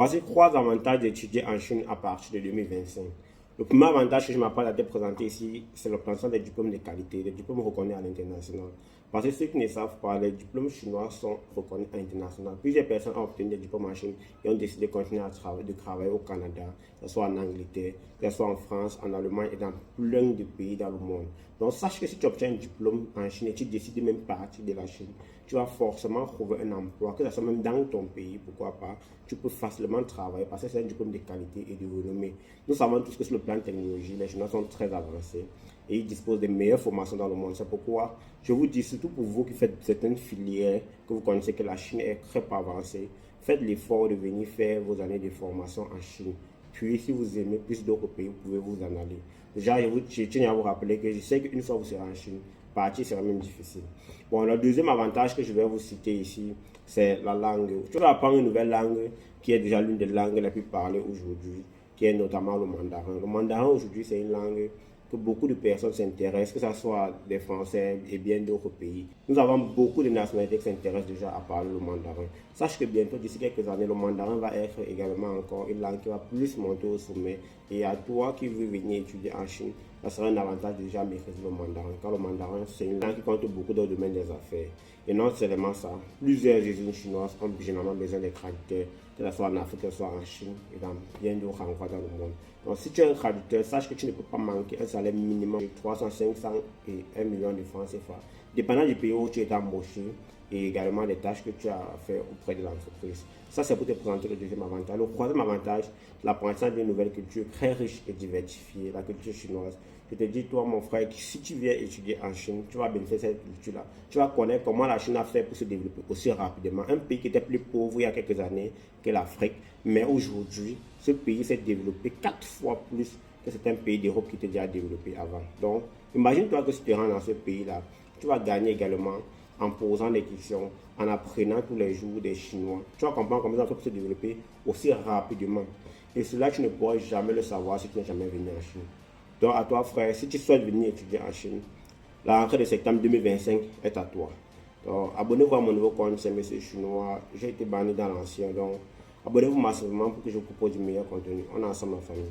Voici trois avantages d'étudier en Chine à partir de 2025. Le premier avantage que je m'apprête à te présenter ici, c'est l'obtention des diplômes de qualité, des diplômes reconnus à l'international. Parce que ceux qui ne savent pas, les diplômes chinois sont reconnus à l'international. Plusieurs personnes ont obtenu des diplômes en Chine et ont décidé de continuer à travailler au Canada, que ce soit en Angleterre, que ce soit en France, en Allemagne et dans plein de pays dans le monde. Donc sache que si tu obtiens un diplôme en Chine et tu décides de même partir de la Chine, tu vas forcément trouver un emploi, que ce soit même dans ton pays, pourquoi pas. Tu peux facilement travailler parce que c'est un diplôme de qualité et de renommée. Nous savons tous que sur le plan de technologie, les Chinois sont très avancés et ils disposent des meilleures formations dans le monde. C'est pourquoi je vous dis, surtout pour vous qui faites certaines filières, que vous connaissez que la Chine est très avancée, faites l'effort de venir faire vos années de formation en Chine. Puis, si vous aimez plus d'autres pays, vous pouvez vous en aller. Déjà, je tiens à vous rappeler que je sais qu'une fois que vous serez en Chine, partir sera même difficile. Bon, le deuxième avantage que je vais vous citer ici, c'est la langue. Tu vas apprendre une nouvelle langue qui est déjà l'une des langues les plus parlées aujourd'hui, qui est notamment le mandarin. Le mandarin aujourd'hui, c'est une langue que beaucoup de personnes s'intéressent, que ce soit des Français et bien d'autres pays. Nous avons beaucoup de nationalités qui s'intéressent déjà à parler le mandarin. Sache que bientôt, d'ici quelques années, le mandarin va être également encore une langue qui va plus monter au sommet. Et à toi qui veux venir étudier en Chine, ça sera un avantage de déjà maîtriser le mandarin. Car le mandarin, c'est une langue qui compte beaucoup dans le domaine des affaires. Et non seulement ça, plusieurs usines chinoises ont généralement besoin des traducteurs, que ce soit en Afrique, que ce soit en Chine et dans bien d'autres endroits dans le monde. Donc si tu es un traducteur, sache que tu ne peux pas manquer un salaire minimum de 300, 500 et 1 million de francs CFA, dépendant du pays où tu es embauché et également des tâches que tu as à faire auprès de l'entreprise. Ça, c'est pour te présenter le deuxième avantage. Le troisième avantage, l'apprentissage d'une nouvelle culture très riche et diversifiée, la culture chinoise. Je te dis, toi, mon frère, que si tu viens étudier en Chine, tu vas bénéficier de cette culture-là. Tu vas connaître comment la Chine a fait pour se développer aussi rapidement. Un pays qui était plus pauvre il y a quelques années que l'Afrique, mais aujourd'hui, ce pays s'est développé 4 fois plus que certains pays d'Europe qui étaient déjà développés avant. Donc, imagine-toi que si tu rentres dans ce pays-là, tu vas gagner également en posant des questions, en apprenant tous les jours des Chinois. Tu vas comprendre comment ça peut se développer aussi rapidement. Et cela, tu ne pourras jamais le savoir si tu n'es jamais venu en Chine. Donc, à toi, frère, si tu souhaites venir étudier en Chine, la rentrée de septembre 2025 est à toi. Donc, abonnez-vous à mon nouveau compte, c'est Monsieur Chinois. J'ai été banni dans l'ancien, donc abonnez-vous massivement pour que je vous propose du meilleur contenu. On est ensemble en famille.